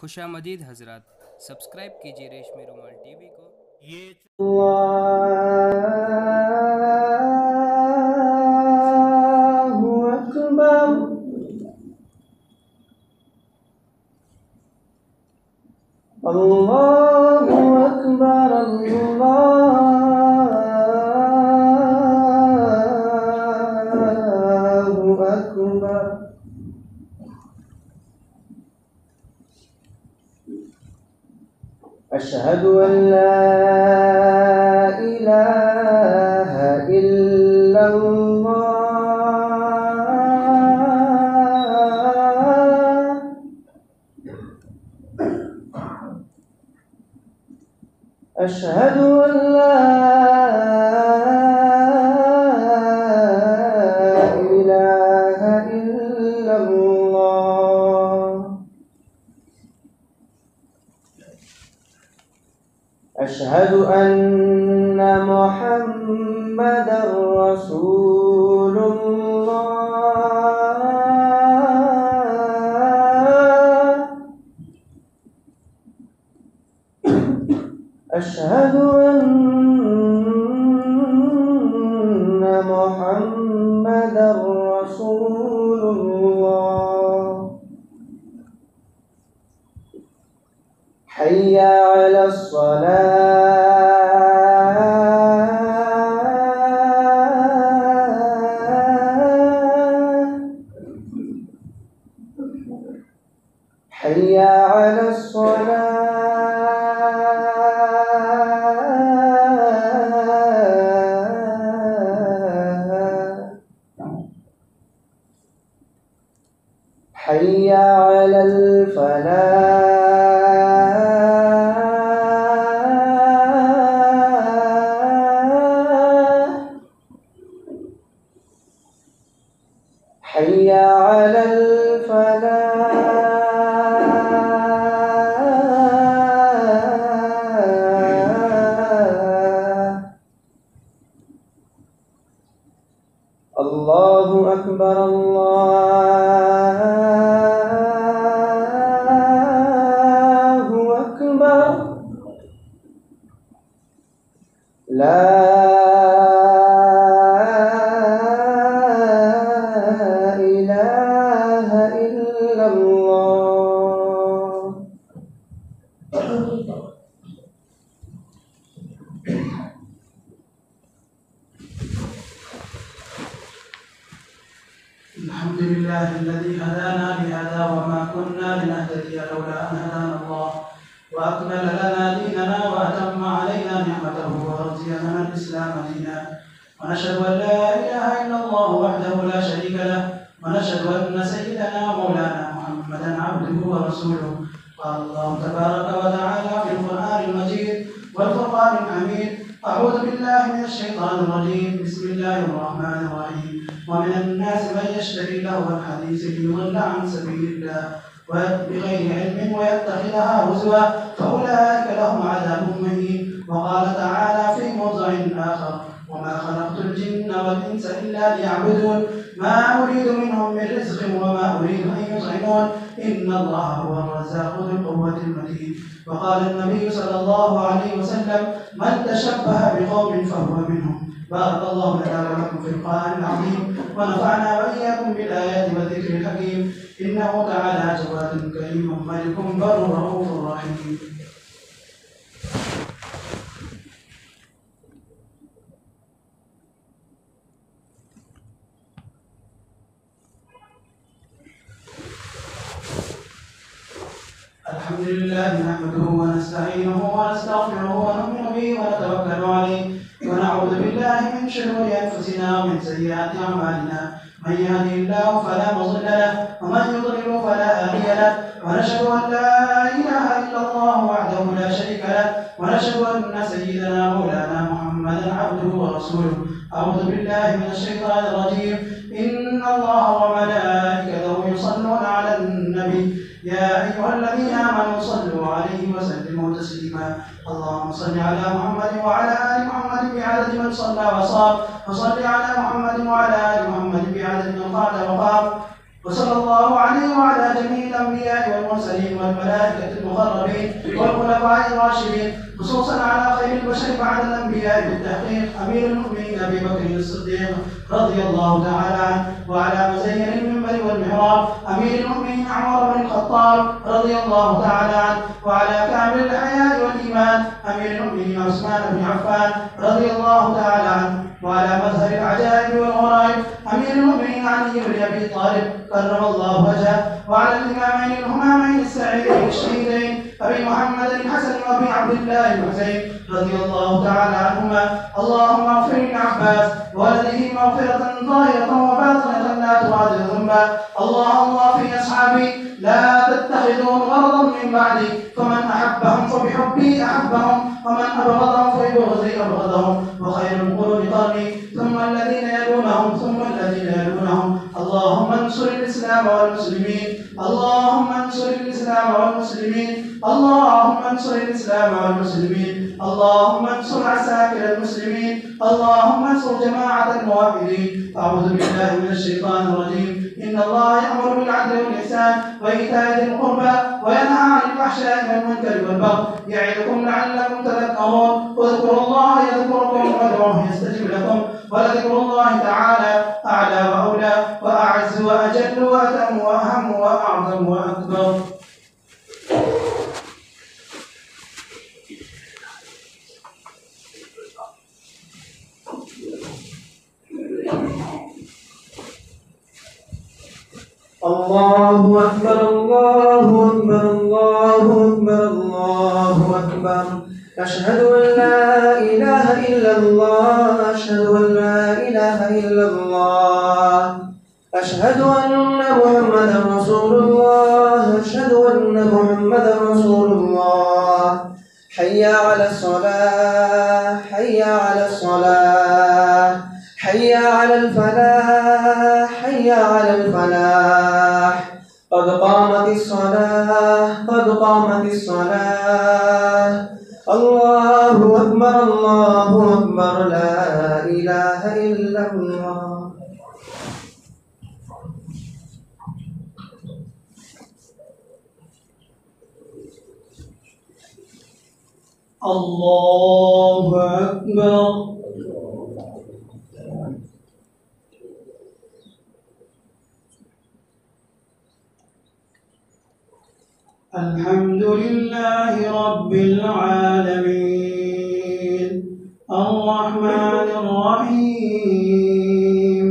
खुशामदीद हजरात, सब्सक्राइब कीजिए रेशमी रुमाल टीवी को। ये अल्लाहु अकबर। अल्लाहु अकबर। अल्लाहु अकबर। अशहदु अल्ला इलाहा इल्लल्लाह। अशहदु अल्ला इलाहा इल्लल्लाह। अशहदु अन्ना मुहम्मदर रसूलुल्लाह। अशहदु अन्ना मुहम्मदर रसूलुल्लाह। हय्या अलस सलाह। हय्या अलस सलाह। हय्या अलल फलाह। हय्या अलल फलाह। अल्लाहु अकबर। अल्लाहु अकबर। ला इलाहा इल्लल्लाह। الحمد لله الذي هدانا لهذا وما كنا لنهتدي لولا أن هدانا الله وأكمل لنا ديننا وأتم علينا نعمته ورضينا الإسلام دينا ونشهد أن لا إله إلا الله وحده لا شريك له ونشهد أن سيدنا مولانا محمدا عبده ورسوله. قال الله تبارك وتعالى في القرآن المجيد والفرقان الحميد: أعوذ بالله من الشيطان الرجيم. بسم الله الرحمن الرحيم: ومن الناس من يشتري لهو الحديث ليضل عن سبيل الله بغير علم ويتخذها هزوا فأولئك لهم عذاب مهين. وقال تعالى في موضع آخر: وما خلقت الجن والإنس إلا ليعبدون ما أريد منهم من رزق وما أريد أن يطعمون إن الله هو الرزاق ذو القوة المتين. وقال النبي صلى الله عليه وسلم: من تشبه بقوم فهو منهم. بارك الله لنا ولكم في القرآن العظيم ونفعنا وإياكم بالآيات والذكر الحكيم. إنه تعالى جواد كريم ملك بر رؤوف رحيم. الحمد لله نحمده ونستعينه ونستغفره ونؤمن به ونتوكل عليه ونعوذ بالله من شرور أنفسنا ومن سيئات أعمالنا. من يهده الله فلا مضل له ومن يضلل فلا هادي له. ونشهد أن لا إله إلا الله وحده لا شريك له ونشهد أن سيدنا مولانا محمدا عبده ورسوله. أعوذ بالله من الشيطان الرجيم. إن الله وملائكته يصلون على النبي يا أيها الذين آمنوا صلوا عليه وسلموا تسليما. اللهم صل على محمد وعلى آل محمد بعدد من صلى وصام وصل على محمد وعلى آل محمد بعدد من قال وقام وصلى الله عليه وعلى جميع الأنبياء والمرسلين والملائكة المقربين والخلفاء الراشدين، خصوصا على خير البشر بعد الأنبياء بالتحقيق أمير المؤمنين أبي بكر الصديق رضي الله تعالى عنه، وعلى مزين المنبر والمحراب أمير المؤمنين عمر بن الخطاب رضي الله تعالى عنه، وعلى كامل الحياء والإيمان أمير المؤمنين عثمان بن عفان رضي الله تعالى عنه، وعلى مظهر العجائب والغرائب أمير المؤمنين علي بن أبي طالب كرم الله وجهه، وعلى الإمامين الهمامين السعيدين الشهيدين أبي محمد الحسن وأبي عبد الله الحسين رضي الله تعالى عنهما. اللهم اغفر للعباس وولده مغفرة ظاهرة وباطنة لا تغادر ذنبا. اللهم في أصحابي لا تتخذوا غرضا من بعدي، فمن أحبهم فبحبي أحبهم، ومن أبغضهم فببغضي أبغضهم، وخير القرون قرني ثم الذين يلونهم ثم الذين يلونهم. اللهم انصر الإسلام والمسلمين، اللهم انصر الإسلام والمسلمين، اللهم انصر الإسلام والمسلمين، اللهم انصر عساكر المسلمين، اللهم انصر جماعة الموحدين. أعوذ بالله من الشيطان الرجيم. إن الله يأمر بالعدل والإحسان وإيتاء ذي القربى وينهى عن الفحشاء والمنكر والبغي يعظكم لعلكم تذكرون. واذكروا الله يذكركم وادعوه يستجب لكم، ولذكر الله تعالى أعلى وأولى وأعز وأجل وأتم وأهم وأعظم وأكبر. الله أكبر الله أكبر الله أكبر الله أكبر. أشهد أن لا إله إلا الله، أشهد أن لا إله إلا الله، أشهد أن محمدا رسول الله، أشهد أن محمدا رسول الله. حي على الصلاة، حي على الصلاة، حي على الفلاح، حي على الفلاح. قد قامت الصلاة، قد قامت الصلاة. الله أكبر الله أكبر، لا إله إلا الله. الله أكبر. الحمد لله رب العالمين، الرحمن الرحيم،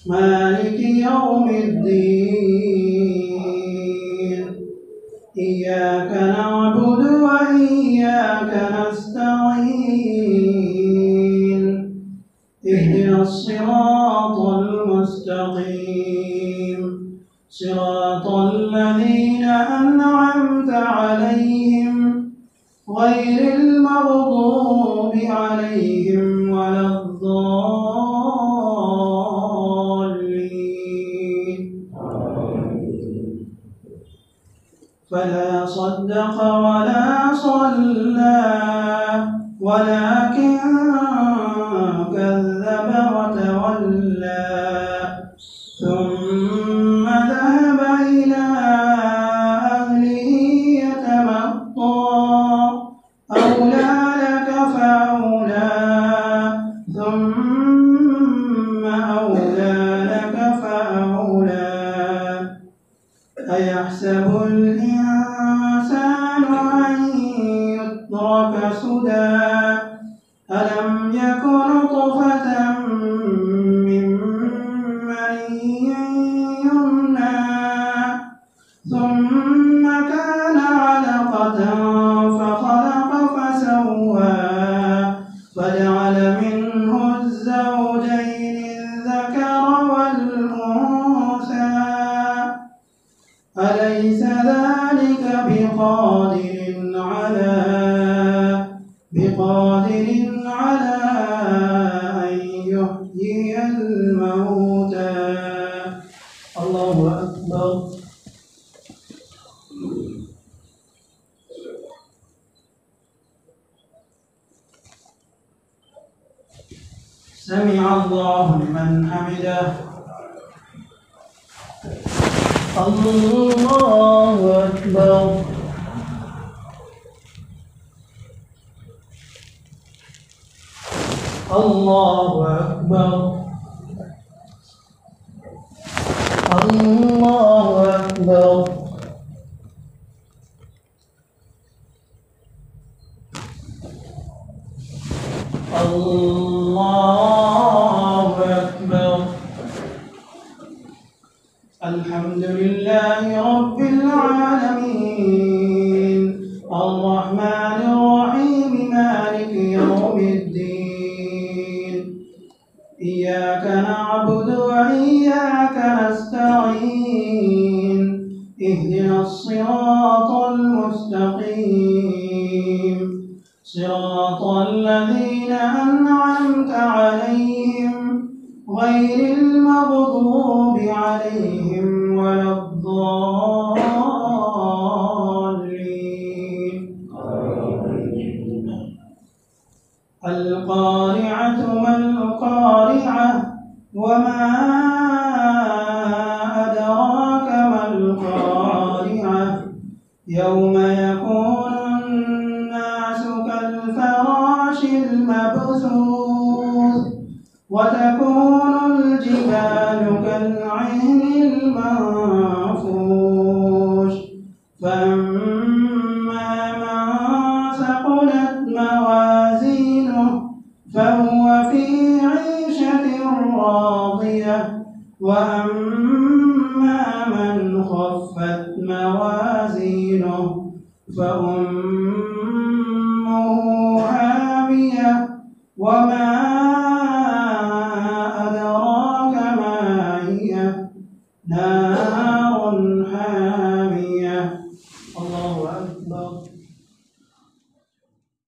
مالك يوم الدين. إياك نعبد وإياك نستعين، اهدنا الصراط المستقيم، صراط الذين أنعمت عليهم غير المغضوب عليهم ولا الضالين. فلا صدق ولا صلى ولكن كذب وتولى، ثم ذهب إلى أهله يتمطى. أولى لك فأولى، ثم أولى لك فأولى. أيحسب الإنسان أن يترك سدى، ألم يك نطفة من مني يمنى، ثم كان علقة فخلق فسوى، فجعل منه الزوجين الذكر والأنثى. أليس ذلك بقادر على أن يحيي الموتى. الله أكبر. سمع الله لمن حمده. الله أكبر. الله أكبر. الله أكبر. الله أكبر. الحمد لله رب العالمين الرحمن الرحيم مالك يوم الدين إياك نعبد وإياك نستعين اهدنا الصراط المستقيم صراط الذين أنعمت عليهم غير المغضوب عليهم ولا الضالين. القارعة ما القارعة وما أدراك ما القارعة يوم يكون الناس كالفراش المبثوث وتكون الجبال كالعهن المنفوش فأما من ثقلت موازينه فهو في عيشة راضية وأما من خفت موازينه فأمه هاوية وما أدراك ما هي نار حامية. الله أكبر.